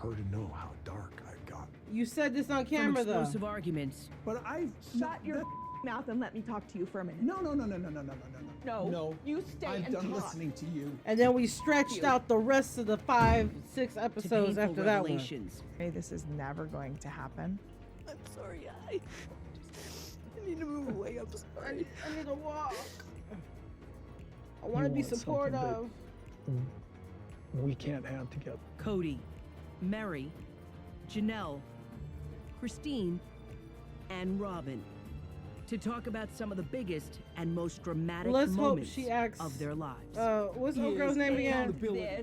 her to know how dark I've got. You said this on camera, From though. explosive arguments. But I... Shut your mouth and let me talk to you for a minute. No. No, you stay I'm and done talk. listening to you. And then we stretched out the rest of the 5-6 episodes after that one. Hey, this is never going to happen. I'm sorry, I need to move away. I'm sorry. I need to walk. I want to be supportive. We can't have together. Cody, Mary, Janelle, Christine, and Robin to talk about some of the biggest and most dramatic moments of their lives. What's the old girl's name again?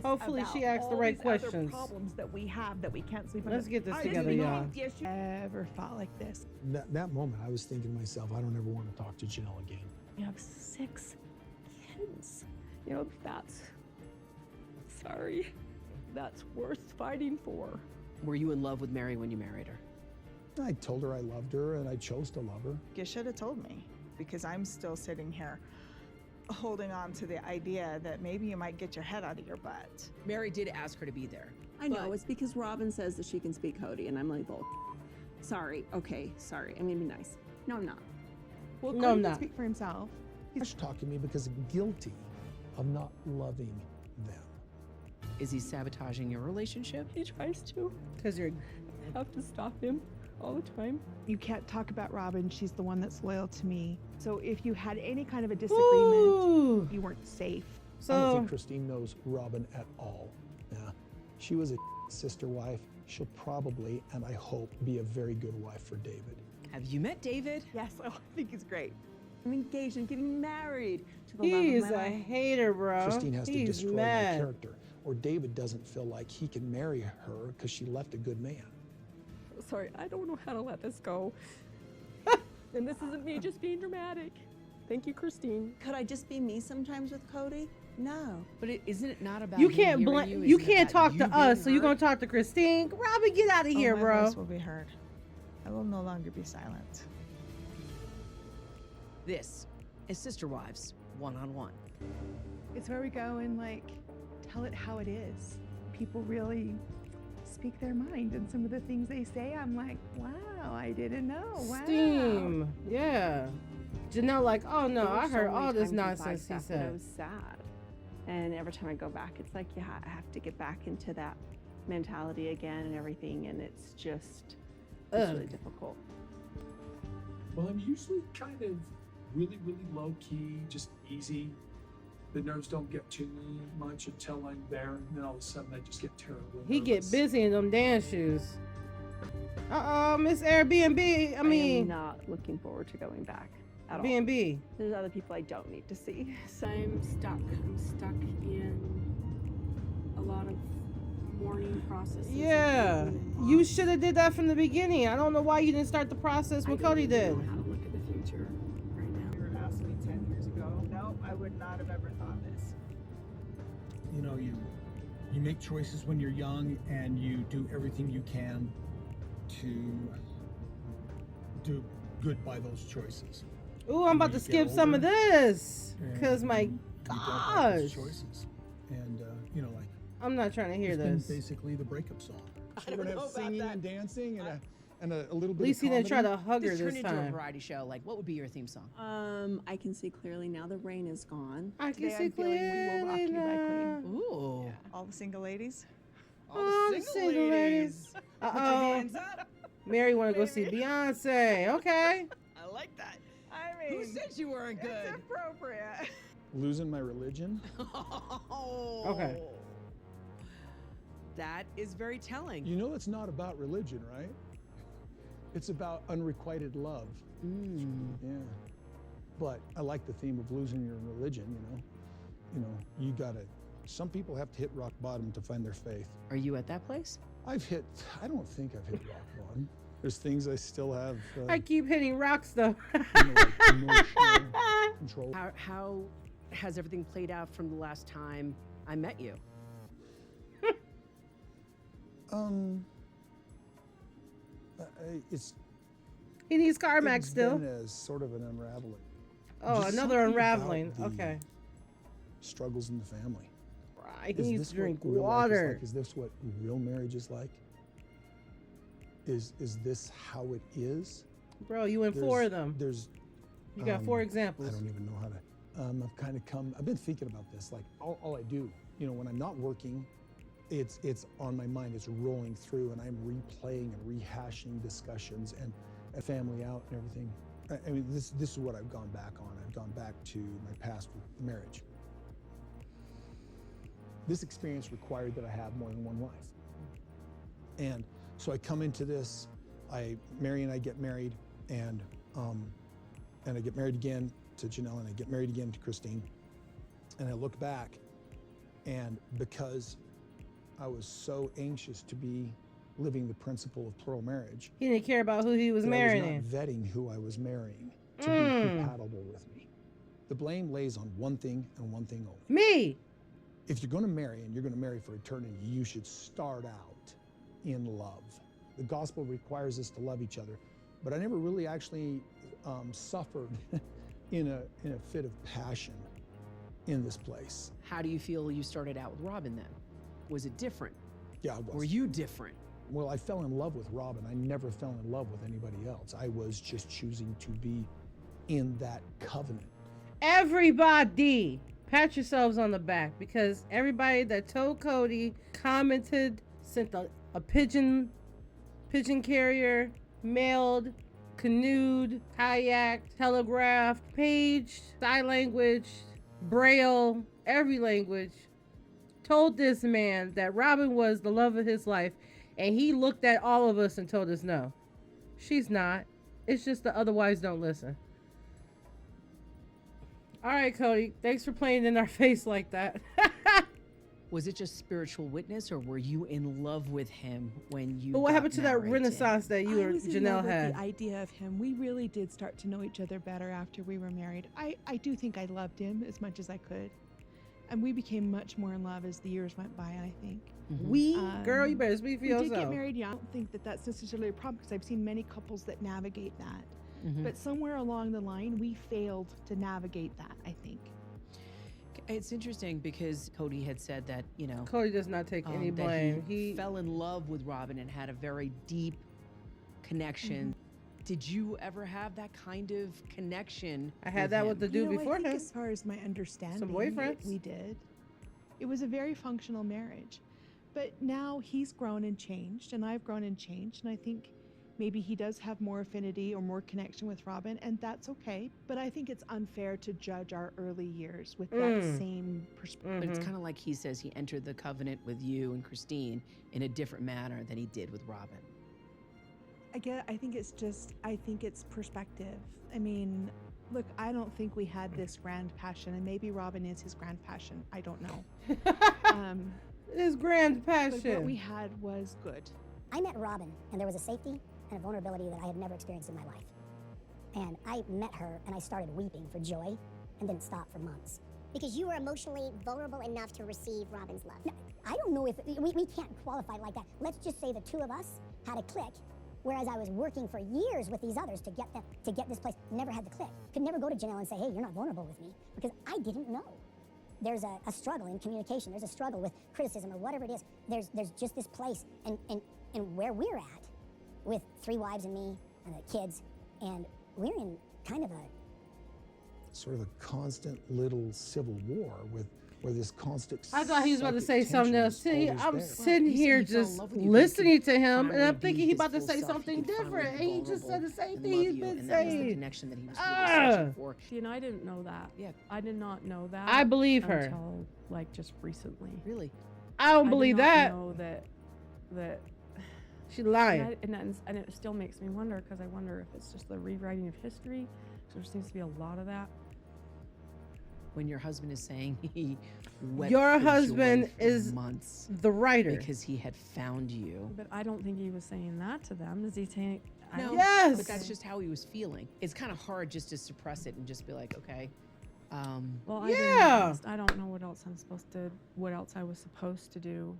Hopefully she asks the right questions. Problems that we have that we can't sleep on. Let's get this together, y'all. Ever felt like this? That moment, I was thinking to myself, I don't ever want to talk to Janelle again. You have 6 kids. You know, that's worth fighting for. Were you in love with Mary when you married her? I told her I loved her, and I chose to love her. You should have told me, because I'm still sitting here holding on to the idea that maybe you might get your head out of your butt. Mary did ask her to be there. I know, it's because Robin says that she can speak Cody, and I'm like, bull. Sorry, okay, sorry. I'm gonna be nice. No, I'm not. Well, No, Cody I'm can not. speak for himself. He's talking to me because I'm guilty of not loving them. Is he sabotaging your relationship? He tries to. Because you're... I have to stop him all the time. You can't talk about Robin. She's the one that's loyal to me. So if you had any kind of a Ooh. disagreement, you weren't safe. I don't So, think Christine knows Robin at all. Yeah. She was a sister wife. She'll probably, and I hope, be a very good wife for David. Have you met David? Yes, I think he's great. I'm engaged and getting married to the he's love of my a life. hater, bro. Christine has to He's destroy mad. my character, or David doesn't feel like he can marry her because she left a good man. Sorry, I don't know how to let this go. And this isn't me just being dramatic. Thank you, Christine. Could I just be me sometimes with Cody? No. But isn't it not about You him can't hearing blame. you? You Isn't it can't about talk you to being us, so you're gonna hurt? talk to Christine. Robin, get out of here, my bro. voice will be heard. I will no longer be silent. This is Sister Wives One-on-One. It's where we go and like tell it how it is. People really speak their mind, and some of the things they say, I'm like, wow, I didn't know. Wow. Steam. Yeah. Janelle like, oh no, I heard all this nonsense he I said. was sad. And every time I go back, it's like, yeah, I have to get back into that mentality again and everything. And it's just, it's really difficult. Well, I'm usually kind of really low key, just easy. The nerves don't get to me much until I'm there, and then all of a sudden I just get terrible. He get nervous. busy in them dance shoes. Miss Airbnb. I I am mean, not looking forward to going back at all. B&B. There's other people I don't need to see. So I'm stuck in a lot of mourning processes. Yeah, you should have did that from the beginning. I don't know why you didn't start the process when Cody did. I don't know how to look at the future right now. You were asked me 10 years ago. No, I would not have ever thought this. You know, you make choices when you're young, and you do everything you can to do good by those choices. Ooh, I'm about You to get skip some of older, this, cause and my you don't like those gosh, choices. And you know, like I'm not trying to hear it's been this. basically the breakup song. So we're gonna have singing and dancing and a little bit At least of he didn't try comedy. to hug her This turned this into a time. variety show. Like, what would be your theme song? I can see clearly now the rain is gone. I can Today see I'm feeling We Will Rock clearly You by now. Queen. Ooh. All the single ladies. All the single ladies. Uh-oh. Mary want to go see Beyonce. Okay. I like that. I mean, Who said you weren't it's good? appropriate. Losing my religion. Okay. That is very telling. You know, it's not about religion, right? It's about unrequited love. Yeah. But I like the theme of losing your religion, you know. You know, you gotta, some people have to hit rock bottom to find their faith. Are you at that place? I don't think I've hit rock bottom. There's things I still have, I keep hitting rocks though. you know, like emotional control. How has everything played out from the last time I met you? It's He needs Carmax it's still. been as sort of an unraveling. Oh, Just another something unraveling. about the Okay. Struggles in the family. Right. He Is needs this to drink what real life is water. like? Is this what real marriage is like? is this how it is? Bro, you in 4 of them. You got 4 examples. I don't even know how to. I've been thinking about this. Like all I do, when I'm not working, it's on my mind. It's rolling through, and I'm replaying and rehashing discussions and family out and everything. I mean, this is what I've gone back on. I've gone back to my past with marriage. This experience required that I have more than one wife, and so I come into this. Mary and I get married, and I get married again to Janelle, and I get married again to Christine. And I look back, and because I was so anxious to be living the principle of plural marriage, he didn't care about who he was marrying. I was not vetting who I was marrying to be compatible with me. The blame lays on one thing and one thing only. Me. If you're going to marry, and you're going to marry for eternity, you should start out in love. The gospel requires us to love each other, but I never really actually suffered in a fit of passion in this place. How do you feel you started out with Robin then? Was it different? Yeah, it was. Were you different? Well, I fell in love with Robin. I never fell in love with anybody else. I was just choosing to be in that covenant. Everybody, pat yourselves on the back, because everybody that told Cody, commented, sent a pigeon carrier, mailed, canoed, kayaked, telegraphed, paged, sign language, braille, every language, told this man that Robin was the love of his life, and he looked at all of us and told us no, she's not. It's just the other wives don't listen. All right, Cody, thanks for playing in our face like that. Was it just spiritual witness, or were you in love with him when you? But what happened to that renaissance that you or Janelle had? The idea of him, we really did start to know each other better after we were married. I do think I loved him as much as I could, and we became much more in love as the years went by. I think. Mm-hmm. Girl, you better speak for yourself. We did get married young. I don't think that that's necessarily a problem, because I've seen many couples that navigate that. Mm-hmm. But somewhere along the line, we failed to navigate that, I think. It's interesting because Cody had said that, Cody does not take any blame. He fell in love with Robin and had a very deep connection. Mm-hmm. Did you ever have that kind of connection? I had that with the dude before him. I think as far as my understanding, some boyfriends. We did. It was a very functional marriage. But now he's grown and changed, and I've grown and changed, and I think maybe he does have more affinity or more connection with Robin, and that's okay. But I think it's unfair to judge our early years with that same perspective. But it's kind of like he says he entered the covenant with you and Christine in a different manner than he did with Robin. I think it's perspective. I mean, look, I don't think we had this grand passion, and maybe Robin is his grand passion. I don't know. His grand passion. But what we had was good. I met Robin, and there was a safety and a vulnerability that I had never experienced in my life. And I met her, and I started weeping for joy and didn't stop for months. Because you were emotionally vulnerable enough to receive Robin's love. No, I don't know if, we can't qualify it like that. Let's just say the two of us had a click, whereas I was working for years with these others to get this place, never had the click. Could never go to Janelle and say, hey, you're not vulnerable with me, because I didn't know. There's a struggle in communication. There's a struggle with criticism or whatever it is. There's just this place, and where we're at, with 3 wives and me and the kids, and we're in kind of a sort of a constant little civil war where this constant. I thought he was about to say something else. See, I'm sitting here just listening to him, and I'm thinking he's about to say something different, and he just said the same thing he's been saying. That was the connection that he was really searching for. See, and I didn't know that. Yeah, I did not know that. I believe her until like just recently. Really, I don't believe that. I know that. She lying. And it still makes me wonder, because I wonder if it's just the rewriting of history. There seems to be a lot of that. When your husband is saying he wept your for husband joy for is months the writer because he had found you. But I don't think he was saying that to them. Is he saying? No, yes. But that's just how he was feeling. It's kind of hard just to suppress it and just be like, okay. Well, I don't know what else I was supposed to do.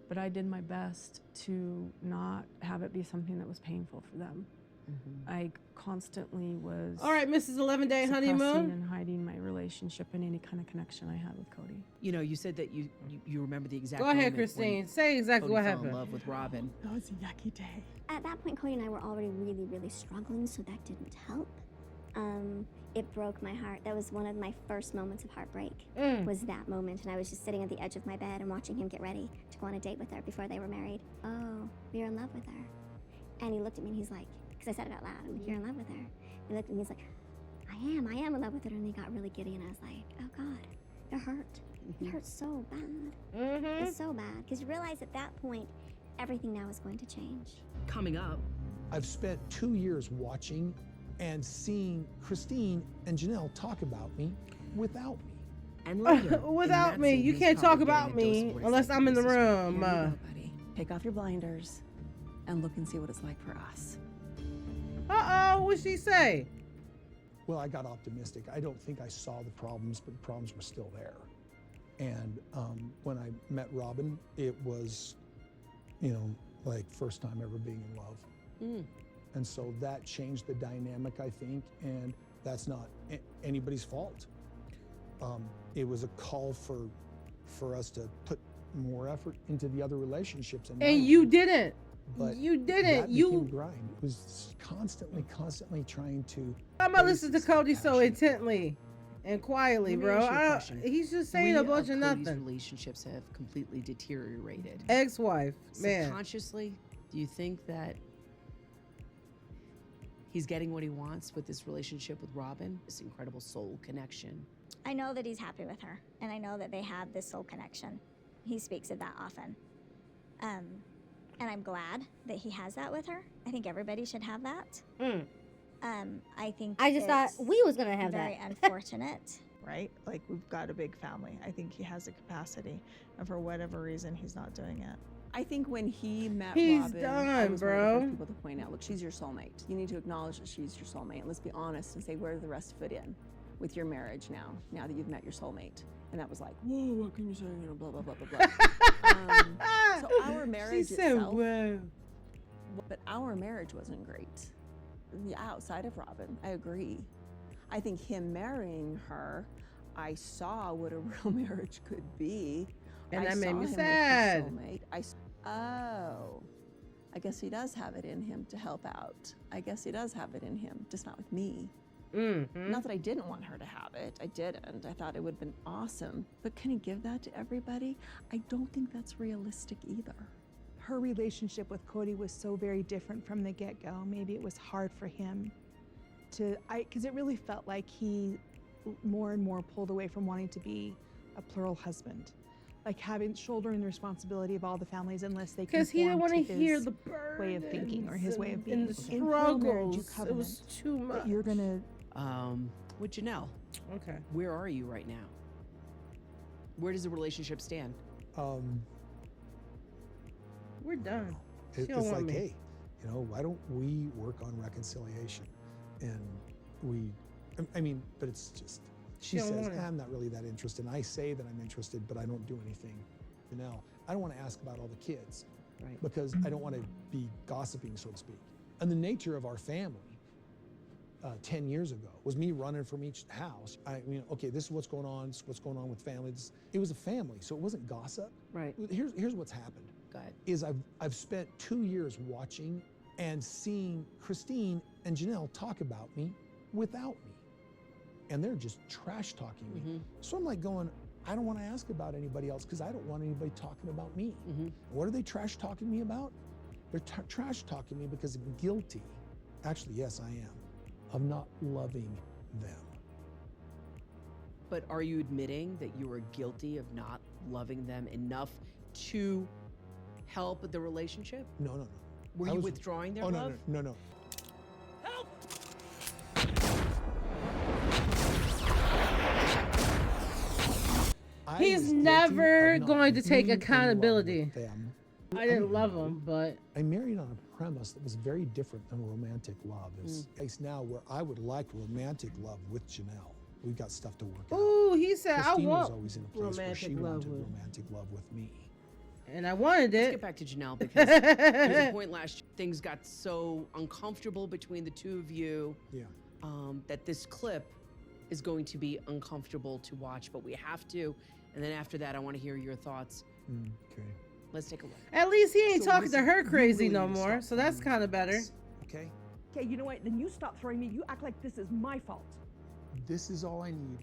But I did my best to not have it be something that was painful for them. Mm-hmm. I constantly was. All right, Mrs. 11-Day honeymoon. And hiding my relationship relationship and any kind of connection I had with Cody. You know, you said that you remember the exact Go ahead, moment Christine. when Say exactly Cody what fell happened. in love with Robin. That was a yucky day. At that point, Cody and I were already really, really struggling, so that didn't help. It broke my heart. That was one of my first moments of heartbreak, was that moment. And I was just sitting at the edge of my bed and watching him get ready to go on a date with her before they were married. Oh, you're in love with her. And he looked at me and he's like, because I said it out loud, I'm like, you're in love with her. He looked at me and he's like, I am in love with her. And he got really giddy and I was like, oh God, it hurt. It hurts so bad. It's so bad. Because you realize at that point, everything now is going to change. Coming up, I've spent 2 years watching and seeing Christine and Janelle talk about me without me. and later, Without me, you can't talk about me unless I'm in the room. Buddy, take off your blinders and look and see what it's like for us. What'd she say? Well, I got optimistic. I don't think I saw the problems, but the problems were still there. And when I met Robin, it was, like first time ever being in love. And so that changed the dynamic, I think, and that's not anybody's fault. It was a call for us to put more effort into the other relationships. And you didn't. But you didn't. That became a grind. It was constantly trying to. I'm gonna listen to Cody so intently and quietly, Let me ask you a bro. question. He's just saying 3 a bunch of Cody's nothing. relationships have completely deteriorated. Ex-wife, man. Subconsciously, do you think that he's getting what he wants with this relationship with Robin, this incredible soul connection? I know that he's happy with her, and I know that they have this soul connection. He speaks of that often. And I'm glad that he has that with her. I think everybody should have that. I think I just thought we was gonna have very that. unfortunate. Right? Like, we've got a big family. I think he has the capacity, and for whatever reason, he's not doing it. I think when he met He's Robin, done, I was one of the bro. first people to point out, look, she's your soulmate. You need to acknowledge that she's your soulmate. And let's be honest and say, where does the rest fit in with your marriage now that you've met your soulmate? And that was like, whoa, what can you say? Blah, blah, blah, blah, blah. So our marriage She said, itself, whoa. but our marriage wasn't great. Yeah, outside of Robin, I agree. I think him marrying her, I saw what a real marriage could be. And that I made saw me him with his sad. soulmate. I guess he does have it in him to help out. I guess he does have it in him, just not with me. Not that I didn't want her to have it. I didn't. I thought it would have been awesome. But can he give that to everybody? I don't think that's realistic either. Her relationship with Cody was so very different from the get-go. Maybe it was hard for him because it really felt like he more and more pulled away from wanting to be a plural husband. Like shouldering the responsibility of all the families unless they Because he didn't want to his hear the way of thinking or his way of being. and the In plural marriage, struggles. you It covenant was too much. that you're gonna. With Janelle, Okay. where are you right now? Where does the relationship stand? We're done. She It's don't want like, me. hey, why don't we work on reconciliation? And but it's just, she don't says, want it. I'm not really that interested. And I say that I'm interested, but I don't do anything. I don't want to ask about all the kids, Right. because I don't want to be gossiping, so to speak. And the nature of our family 10 years ago was me running from each house. Okay, this is what's going on. This is what's going on with families. It was a family, so it wasn't gossip. Right. Here's what's happened. Go ahead. Is I've spent 2 years watching and seeing Christine and Janelle talk about me without me. And they're just trash talking me. So I'm like going, I don't want to ask about anybody else because I don't want anybody talking about me. What are they trash talking me about? They're trash talking me because I'm guilty. Actually, yes, I am, of not loving them. But are you admitting that you were guilty of not loving them enough to help the relationship? No. Were you withdrawing their love? No. He's never going to take accountability. I didn't love him, but I married on a premise that was very different than romantic love. It's a case now where I would like romantic love with Janelle. We've got stuff to work out. ooh, he said Christine I want was always in a place where she romantic love wanted with, romantic love with me. and I wanted Let's it. get back to Janelle because there's a point last year things got so uncomfortable between the two of you Yeah. that this clip is going to be uncomfortable to watch, but we have to. And then after that, I want to hear your thoughts. Okay. Let's take a look. At least he ain't talking to her crazy really no need to more, stop so that's playing kind of better. this, Okay? Okay, you know what? Then you stop throwing me. You act like this is my fault. This is all I need,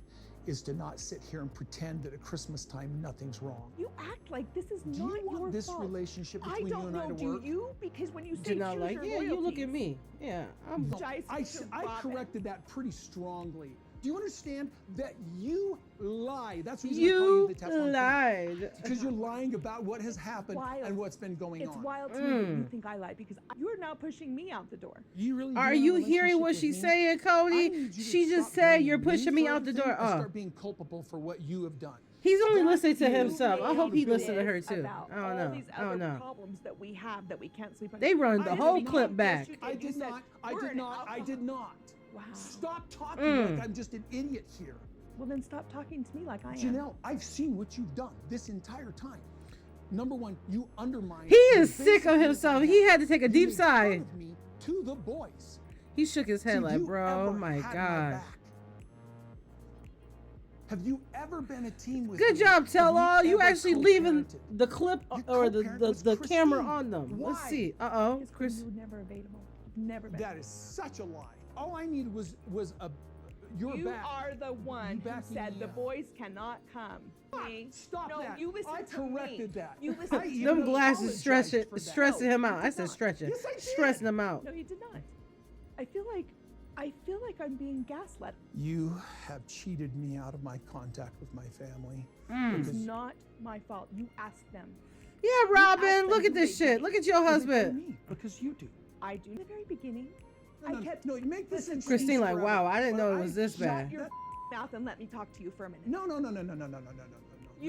is to not sit here and pretend that at Christmas time nothing's wrong. You act like this is Do not you want your this fault. relationship I between you don't and I know, to work? do you? Because when you say Janelle choose like, your yeah, you look at loyalties- me. Yeah, I'm. No, Jai I speaks to Robin. corrected that pretty strongly. Do you understand that you lie? That's the reason I call You you the Teflon lied. Because you're lying about what has happened wild. and what's been going It's on. wild to me that you think I lied because you're now pushing me out the door. You really Are do you want a hearing what relationship she's with me? saying, I Cody? need you to She just stop said blaming you're pushing me for out the everything door. and start being culpable for what you have done. He's only That listening to is himself. I hope he accountability. listened to her too. About I don't all know. these I don't other know. problems that we have that we can't sleep on. They run the I whole didn't clip know. back. Yes, you I You did said, not. I "We're did an not. I alcohol." did not. Wow. Stop talking like I'm just an idiot here. Well, then stop talking to me like I am. Janelle, I've seen what you've done this entire time. Number one, you undermine. He is the sick of basic himself. rules He I had to take a You deep made fun sigh. of me to the boys. He shook his head Do like, you bro, ever oh my had my gosh. back? Have you ever been a team with Good me? job, Have Tell we All. You ever actually leaving co-parented? the clip You or co-parent with the camera Christine. on them. Let's Why? see. Uh-oh. Because Chris. you were never available. Never been. That is such a lie. All I needed was your You back. are the one who backing said me the up. boys cannot come. Me. Stop no, that. you listen I to me. corrected that. You I listen to even Them me. glasses apologized for that. stressing him out. you I did said not. stretching. Yes, I did. Stressing him out. No, you did not. I feel like I'm being gaslit. You have cheated me out of my contact with my family. It's because not my fault. You asked them. Yeah, asked Robin, them look who at this they shit. did. Look at your they blame husband. me, because you do. I do. In the very beginning, No, I kept. no, you make this excuse Christine like, forever, wow, I didn't but know it was this Shut bad. your mouth and let me talk to you for a minute. No. You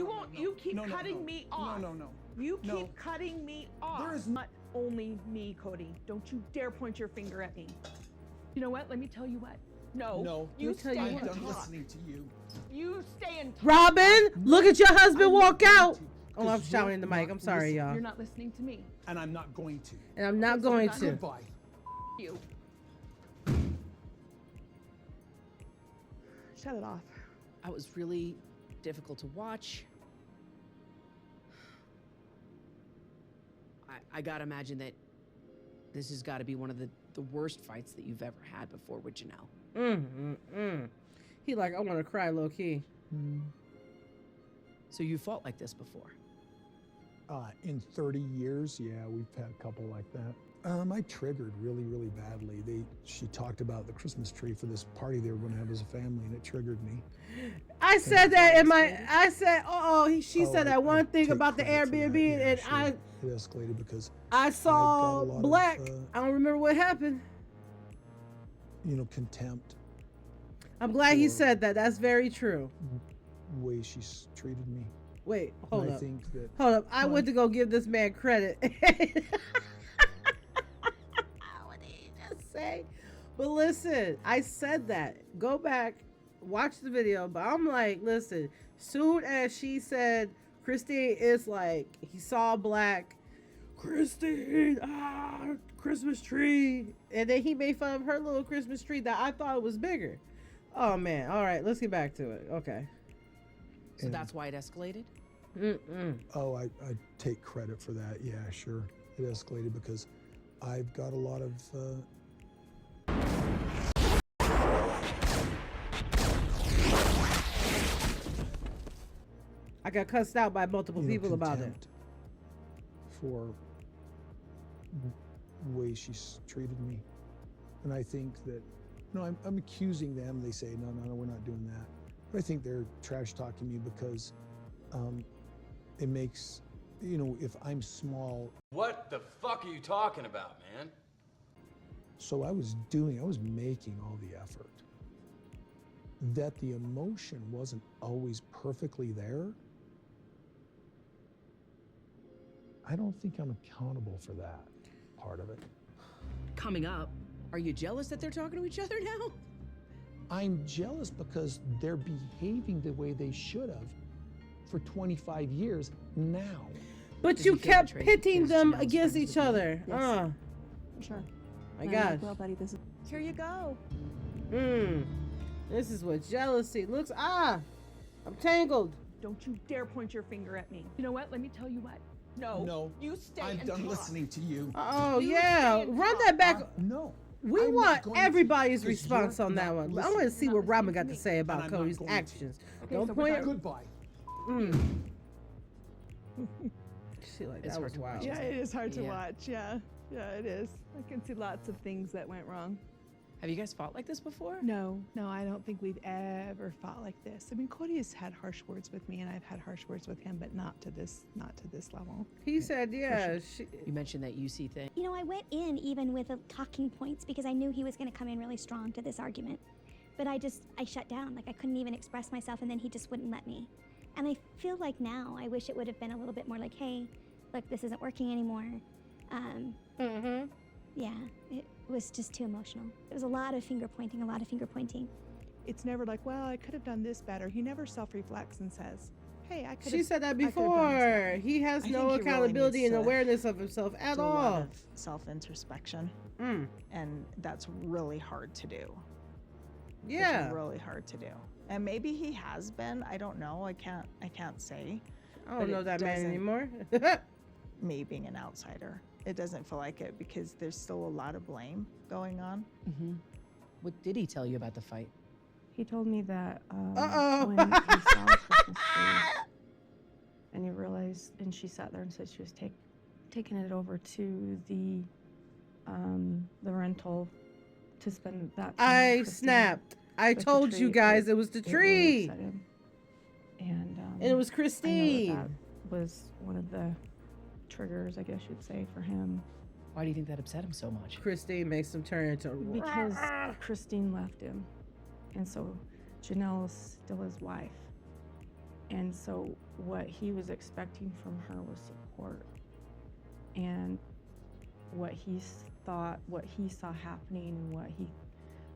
no, won't. no, You keep no, no, cutting no. me off. No. You keep No. cutting me off. There is not only me, Cody. Don't you dare point your finger at me. You know what? Let me tell you what. No. No. You tell stay you I'm and what. done talk. listening to you. You stay and talk. Robin, look at your husband I'm walk not going out. to, Oh, I'm 'cause shouting in the you're mic. not I'm sorry, listening. y'all. You're not listening to me. And I'm not going to. And I'm not going to. Goodbye. You. Shut it off. That was really difficult to watch. I gotta imagine that this has got to be one of the worst fights that you've ever had before with Janelle. He like, I want to cry low key. So you fought like this before? In 30 years, yeah, we've had a couple like that. I triggered really, really badly. She talked about the Christmas tree for this party they were going to have as a family, and it triggered me. I said that in my, I said, she said I that one thing take about the credit for that. Airbnb, Yeah, and sure. It escalated because I saw got a lot of, Black. I don't remember what happened. Contempt. I'm glad he for said that. That's very true. the way she's treated me. Wait, hold And up. I think that Hold up. I went to go give this man credit. What did he just say? But listen, I said that. Go back, watch the video. But I'm like, listen, soon as she said Christine is like, he saw Black, Christine, Christmas tree. And then he made fun of her little Christmas tree that I thought was bigger. Oh man. All right, let's get back to it. Okay. So that's why it escalated? Oh, I take credit for that. Yeah, sure. It escalated because I've got a lot of I got cussed out by multiple people about it. contempt for the way she's treated me. And I think that, I'm accusing them. They say, no, we're not doing that. But I think they're trash talking me because it makes, if I'm small. What the fuck are you talking about, man? So I was making all the effort. That the emotion wasn't always perfectly there, I don't think I'm accountable for that part of it. Coming up, are you jealous that they're talking to each other now? I'm jealous because they're behaving the way they should have for 25 years now. But Does you he feel kept betrayed pitting because them Janelle's against friends each with you? other. Yes. Sure. My And I'm gosh. like, well, buddy, this is. Here you go. This is what jealousy looks. I'm tangled. Don't you dare point your finger at me. You know what? Let me tell you what. No. You stay I'm and done talk. listening to you. Oh, You yeah. stay and Run talk. that back. No. We I'm not want going to, everybody's 'cause response you're on that not one. I listening. want to see You're what not Robin listening got to to me. say about And I'm not Cody's going to. actions. Okay, Don't so we're point. done. Goodbye. She like, It's that hard was to wild. watch. Yeah, it is hard to Yeah. watch. Yeah, it is. I can see lots of things that went wrong. Have you guys fought like this before? No, I don't think we've ever fought like this. I mean, Cody has had harsh words with me, and I've had harsh words with him, but not to this level. He said, yeah. You mentioned that UC thing. You know, I went in even with talking points because I knew he was going to come in really strong to this argument. But I shut down. Like, I couldn't even express myself, and then he just wouldn't let me. And I feel like now, I wish it would have been a little bit more like, hey, look, this isn't working anymore. Yeah, it was just too emotional. There was a lot of finger pointing. It's never like, well, I could have done this better. He never self-reflects and says, hey, I could. She said that before. He has no accountability and awareness of himself at do a lot all. of self-introspection, and that's really hard to do. Yeah, It's really hard to do. And maybe he has been. I don't know. I can't say. I don't know that man anymore. Me being an outsider, it doesn't feel like it because there's still a lot of blame going on. What did he tell you about the fight? He told me that when he saw a Christmas tree and he realized, and she sat there and said she was taking it over to the rental to spend that time I with Christine. snapped. I But the told you tree, guys it was the it really tree. upset him. And it was I know Christine. that was one of the triggers, I guess you'd say, for him. Why do you think that upset him so much? Christine makes him turn into Because Christine left him. And so Janelle is still his wife. And so what he was expecting from her was support. And what he saw happening and what he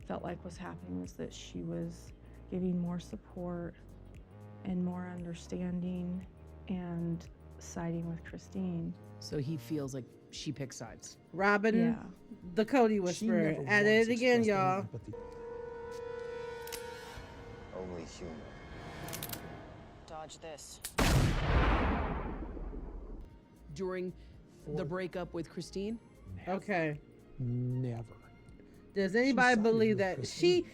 felt like was happening was that she was giving more support and more understanding and siding with Christine. So he feels like she picks sides. Robin, the Cody Whisperer. At it again, y'all. Only human. Dodge this. During the breakup with Christine? Okay. Never. Does anybody believe that she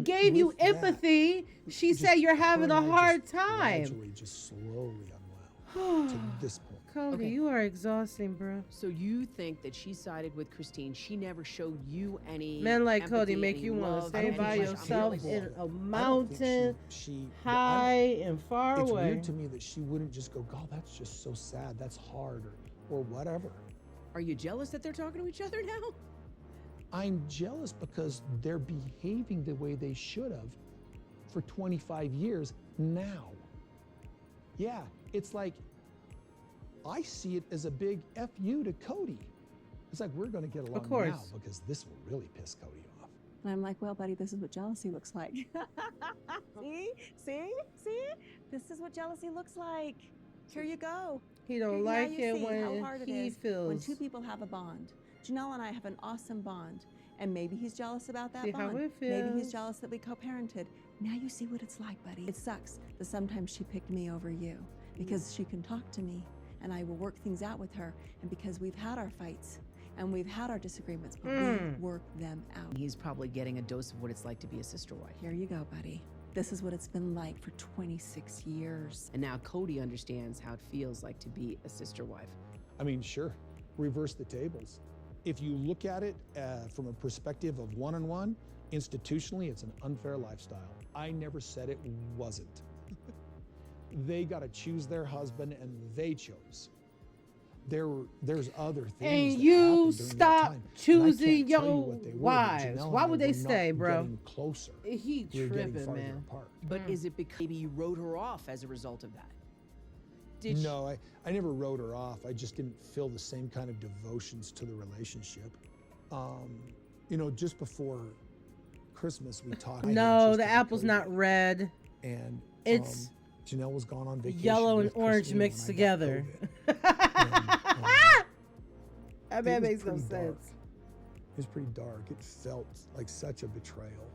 gave you empathy? She said you're having a hard time. Gradually, just slowly unwound to this point. Cody, you are exhausting, bro. So you think that she sided with Christine? She never showed you any Men like empathy, Cody make any you want to love, stay any by much yourself empathy? in a mountain, high and far It's away. weird to me that she wouldn't just go, God, that's just so sad. That's hard, or whatever. Are you jealous that they're talking to each other now? I'm jealous because they're behaving the way they should have for 25 years now. Yeah, it's like, I see it as a big F you to Cody. It's like, we're gonna get along now because this will really piss Cody off. And I'm like, well, buddy, this is what jealousy looks like. See? This is what jealousy looks like. Here you go. He don't Now like you it see when how hard it he is feels. when two people have a bond. Janelle and I have an awesome bond, and maybe he's jealous about that See how bond. it Maybe he's feels. jealous that we co-parented. Now you see what it's like, buddy. It sucks that sometimes she picked me over you because she can talk to me, and I will work things out with her. And because we've had our fights and we've had our disagreements, but we work them out. He's probably getting a dose of what it's like to be a sister wife. Here you go, buddy. This is what it's been like for 26 years. And now Cody understands how it feels like to be a sister wife. I mean, sure, reverse the tables. If you look at it from a perspective of one-on-one, institutionally, it's an unfair lifestyle. I never said it wasn't. They got to choose their husband, and they chose. There's other things. And that you happened during that stop time, and I choosing can't tell you your what they were, but wives. Janelle Why and I would they were stay, not bro? getting closer. He We were getting tripping, farther man. apart. But is it because maybe you wrote her off as a result of that? No, I never wrote her off. I just didn't feel the same kind of devotions to the relationship. You know, just before Christmas, we talked. No, the apple's not red. And it's Janelle was gone on vacation. yellow and with orange Christine mixed when I got together. COVID. That It was makes no pretty dark. sense. It was pretty dark. It felt like such a betrayal.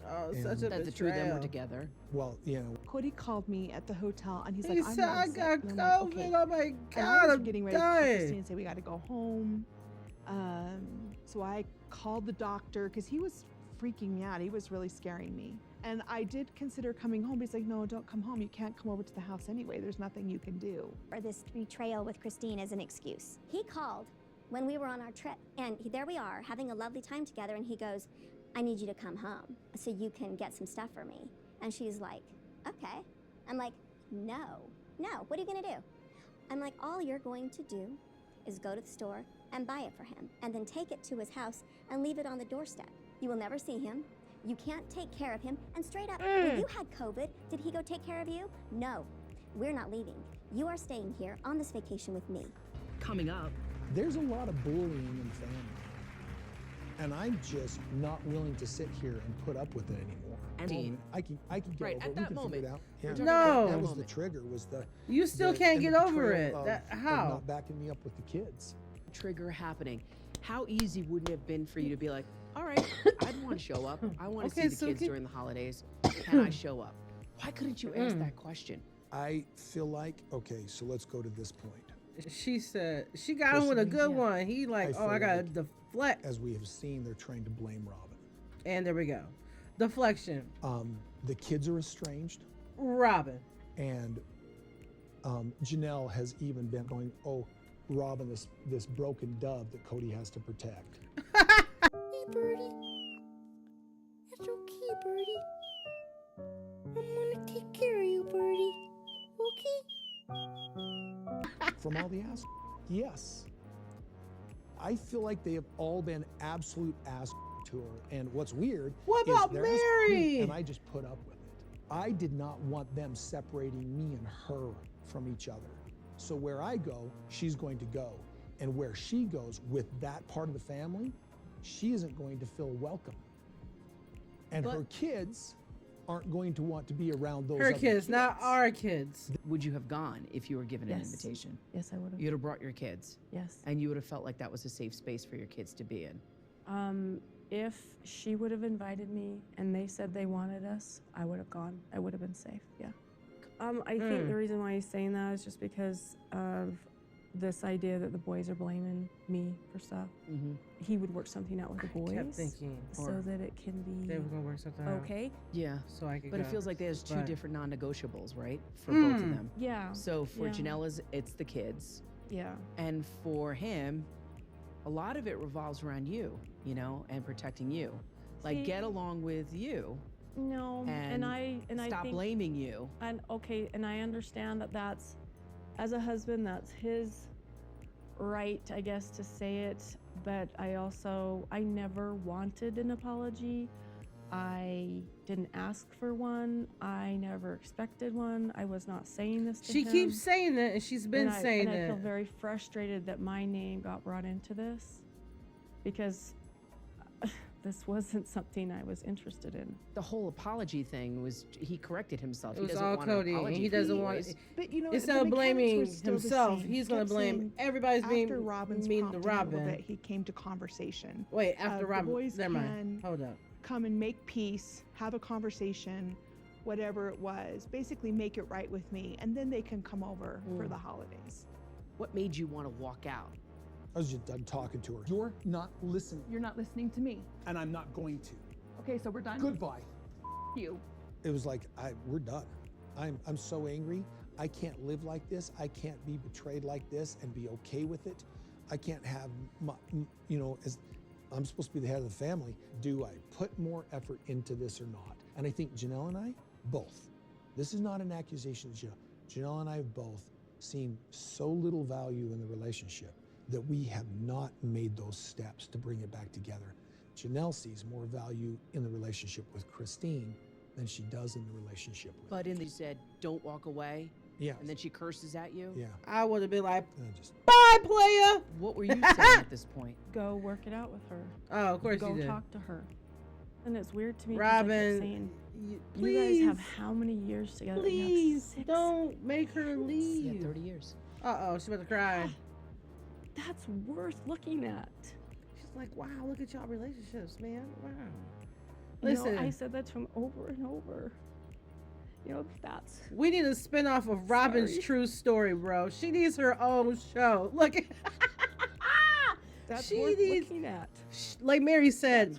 Oh, And such a That the two of them were betrayal. together. Well, you know, Cody called me at the hotel and he's He like, I'm said, not I sick. got And I'm like, COVID. okay. Oh my And I God, was I'm getting ready to call Christine dying. and say we got to go home. So I called the doctor because he was freaking me out. He was really scaring me. And I did consider coming home, but he's like, no, don't come home. You can't come over to the house anyway. There's nothing you can do. Or this betrayal with Christine as an excuse. He called when we were on our trip, and there we are having a lovely time together, and he goes, I need you to come home so you can get some stuff for me. And she's like, okay. I'm like, no, what are you gonna do? I'm like, all you're going to do is go to the store and buy it for him, and then take it to his house and leave it on the doorstep. You will never see him. You can't take care of him. And straight up, when you had COVID, did he go take care of you? No, we're not leaving. You are staying here on this vacation with me. Coming up, there's a lot of bullying in family. And I'm just not willing to sit here and put up with it anymore. And I can get Right, over at it. that We can moment. figure it out. We're Yeah. talking No. about That was moment. the trigger, was the You still the- can't and get the over betrayal it. of- That- of how? not backing me up with the kids. Trigger happening. How easy would it have been for you to be like, all right, I'd want to show up. I want to Okay, see the so kids can- during the holidays. Can I show up? Why couldn't you ask that question? I feel like, okay, so let's go to this point. She said she got him with a good Personally, one. He like, I oh, I feel gotta like- deflect. As we have seen, they're trying to blame Robin. And there we go. Deflection. The kids are estranged, Robin. and Janelle has even been going, oh, Robin, this broken dove that Cody has to protect. Hey, Birdie. It's okay, Birdie. I'm gonna take care of you, Birdie. Okay? From all the ass? Yes. I feel like they have all been absolute ass to her. And what's weird What is about they're ass- Mary? and I just put up with it. I did not want them separating me and her from each other. So where I go, she's going to go. And where she goes with that part of the family, she isn't going to feel welcome. And her kids aren't going to want to be around those Her other kids, not our kids. Would you have gone if you were given an Yes. invitation? Yes, I would have. You'd have brought your kids. Yes. And you would have felt like that was a safe space for your kids to be in. If she would have invited me and they said they wanted us, I would have gone. I would have been safe. Yeah. I think the reason why he's saying that is just because of this idea that the boys are blaming me for stuff. Mm-hmm. He would work something out with the boys, kept thinking, so or that it can be they were gonna work something out. okay. Yeah. So I could But it go. feels like there's two But- different non-negotiables, right? For both of them. Yeah. So for Yeah. Janella's, it's the kids. Yeah. And for him, a lot of it revolves around you, you know, and protecting you. Like, See- get along with you. No, and I stop think, blaming you. And okay, and I understand that that's, as a husband, that's his right, I guess, to say it. But I never wanted an apology. I didn't ask for one. I never expected one. I was not saying this to She him. keeps saying it, and she's been saying and I it. feel very frustrated that my name got brought into this, because this wasn't something I was interested in. The whole apology thing was, he corrected himself. It He was doesn't all want Cody, an and apology he for doesn't the want. boys. But you know, Instead the of mechanics blaming were still the himself, same. he's He gonna kept blame saying, everybody's being after Robin's mean to prompting a little Robin. bit, he came to conversation. Wait, after The Robin. boys Never mind. can Hold up. come and make peace, have a conversation, whatever it was. Basically, make it right with me, and then they can come over for the holidays. What made you want to walk out? I was just done talking to her. You're not listening, You're not listening to me. and I'm not going to. Okay, so we're done. Goodbye. You. It was like, we're done. I'm so angry. I can't live like this. I can't be betrayed like this and be okay with it. I can't have my, as I'm supposed to be the head of the family. Do I put more effort into this or not? And I think Janelle and I, both. This is not an accusation of Janelle. Janelle and I have both seen so little value in the relationship that we have not made those steps to bring it back together. Janelle sees more value in the relationship with Christine than she does in the relationship with But in the, you said, don't walk away. Yeah. And then she curses at you. Yeah. I would have been like, And I just, bye, player. What were you saying at this point? Go work it out with her. Oh, of course Go you did. talk to her. And it's weird to me. 'cause I kept Robin, saying, please, you guys have how many years together? You have please 6. don't make her leave. Yeah, 30 years. Uh-oh, she's about to cry. That's worth looking at. She's like, wow, look at y'all relationships, man. Wow. Listen. I said that to him over and over. That's... We need a spinoff of Robin's true story, bro. She needs her own show. Look. That's she worth needs, looking at. Like Mary said,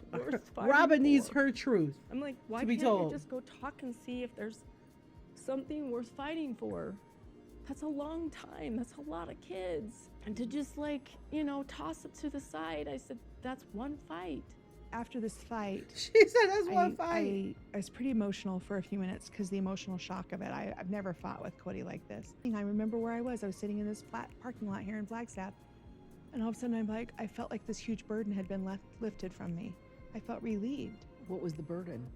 Robin needs her truth. I'm like, why to be can't told. you just go talk and see if there's something worth fighting for? That's a long time. That's a lot of kids. And to just toss it to the side, I said, that's one fight. After this fight, she said that's one fight. I was pretty emotional for a few minutes because the emotional shock of it. I've never fought with Cody like this. I remember where I was. I was sitting in this flat parking lot here in Flagstaff, and all of a sudden I felt like this huge burden had been lifted from me. I felt relieved. What was the burden?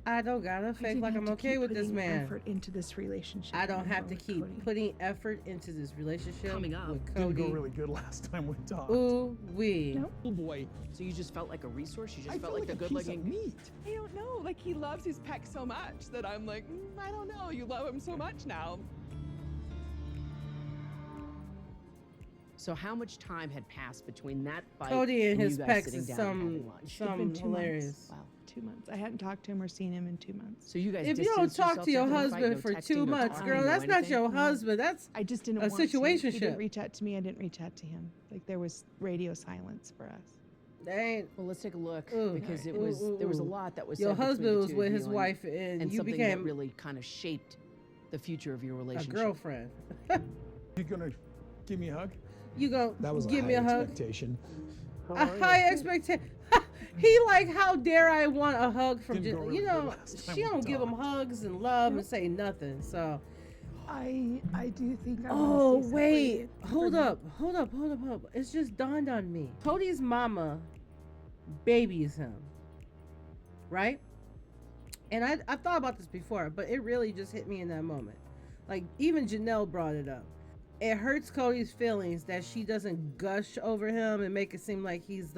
I don't gotta fake like I'm okay with this man. Effort into this relationship. I don't have to keep putting effort into this relationship. Coming up. With Cody. Didn't go really good last time we talked. Ooh wee. Nope. Oh boy. So you just felt like a resource? You just I felt like the good-looking meat. I don't know. Like, he loves his pec so much that I'm like, I don't know. You love him so much now. So how much time had passed between that fight Cody and his you guys pecs sitting is down and having lunch? some hilarious. Wow, 2 months. I hadn't talked to him or seen him in 2 months. So you guys If you don't distanced talk to your yourselves after the husband fight, for no 2 texting, no months, talking, girl, no that's not anything? your husband. That's I just didn't a want to. He situationship. didn't reach out to me. I didn't reach out to him. Like, there was radio silence for us. Dang. Well, let's take a look Ooh. because it Ooh, was ooh, there was a ooh. lot that was Your said between husband the was two with of his you wife and you something became that really kind of shaped the future of your a relationship. girlfriend. You gonna give me a hug? You go That was give a me high a hug. expectation. A high expectation. He like, how dare I want a hug from Didn't go really you good know, last time she we don't give him talked. hugs and love and say nothing. So I do think I'm oh gonna stay wait, separated hold for now. up. It's just dawned on me. Cody's mama babies him, right? And I thought about this before, but it really just hit me in that moment. Like, even Janelle brought it up. It hurts Cody's feelings that she doesn't gush over him and make it seem like he's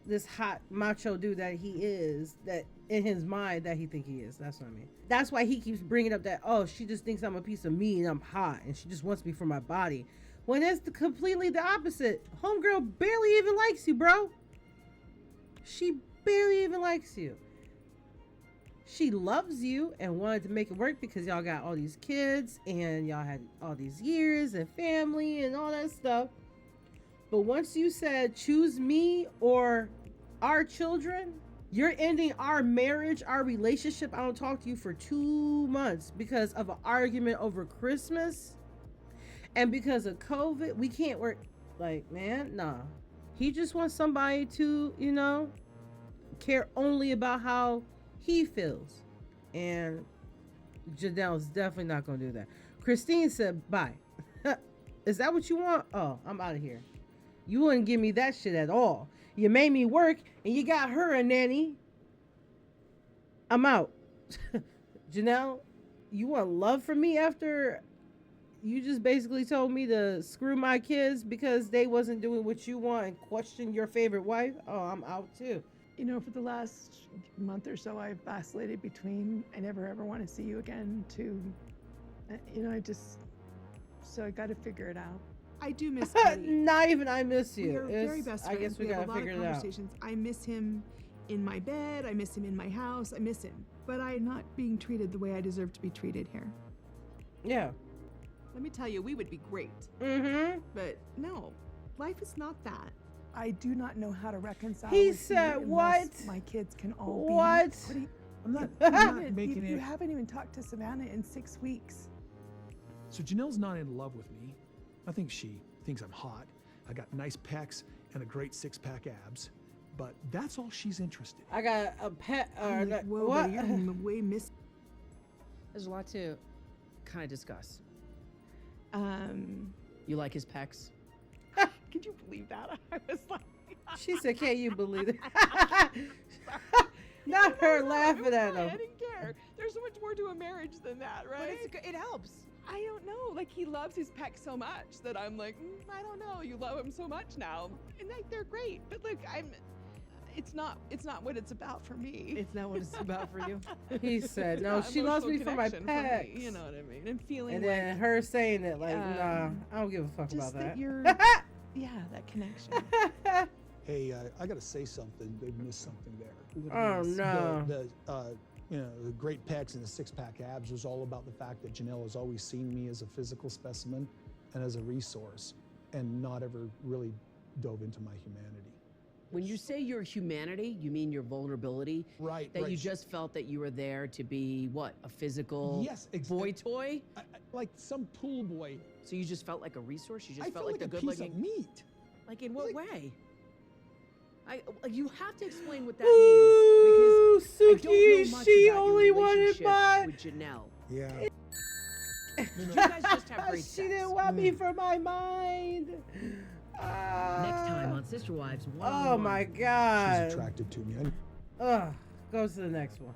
this hot macho dude that he is, that in his mind that he think he is. That's what I mean. That's why he keeps bringing up that, oh, she just thinks I'm a piece of meat and I'm hot and she just wants me for my body. When it's completely the opposite. Homegirl barely even likes you, bro. She barely even likes you. She loves you and wanted to make it work because y'all got all these kids and y'all had all these years and family and all that stuff. But once you said, choose me or our children, you're ending our marriage, our relationship. I don't talk to you for 2 months because of an argument over Christmas and because of COVID. We can't work. Like, man, nah. He just wants somebody to, care only about how he feels. And Janelle's definitely not going to do that. Christine said, bye. Is that what you want? Oh, I'm out of here. You wouldn't give me that shit at all. You made me work and you got her a nanny. I'm out. Janelle, you want love from me after you just basically told me to screw my kids because they wasn't doing what you want and question your favorite wife? Oh, I'm out too. For the last month or so, I've vacillated between I never ever want to see you again to, so I got to figure it out. I do miss Cody. Not even I miss you. We are very best friends. I guess we have gotta a lot figure of it out. conversations. I miss him in my bed. I miss him in my house. I miss him. But I'm not being treated the way I deserve to be treated here. Yeah. Let me tell you, we would be great. Mm-hmm. But no, life is not that. I do not know how to reconcile. He with said, you unless what? My kids can all what? be. I'm not making You it. haven't even talked to Savannah in 6 weeks. So Janelle's not in love with me. I think she thinks I'm hot. I got nice pecs and a great 6-pack abs. But that's all she's interested in. I got a pet. I'm like, whoa, what? buddy, you're way miss. There's a lot to kind of discuss. Um, You like his pecs? Could you believe that? I was like, She said, can't you believe it? Not her laughing at him. I didn't care. There's so much more to a marriage than that, right? But it helps. I don't know. Like, he loves his pecs so much that I'm like, I don't know. You love him so much now, and like they're great. But like, it's not what it's about for me. It's not what it's about for you. He said, no, Not she loves me emotional for my connection me, pecs. you know what I mean? And feeling And like, then her saying it like, nah, I don't give a fuck just about that. you're, yeah, that connection. hey, I got to say something. They've missed something there. Oh, no. The great pecs and the six-pack abs was all about the fact that Janelle has always seen me as a physical specimen and as a resource, and not ever really dove into my humanity. When you say your humanity, you mean your vulnerability? Right. That you just felt that you were there to be, what, a physical boy toy? Like some pool boy. So you just felt like a resource? You just I felt like the a good-looking... piece of meat. Like, in what way? You have to explain what that means, because I don't know much she about only your wanted relationship my... with Janelle. Yeah. You guys just have great She sex. didn't want me for my mind. Next time on Sister Wives 101. Oh my God. She's attracted to me. Ugh. Goes to the next one.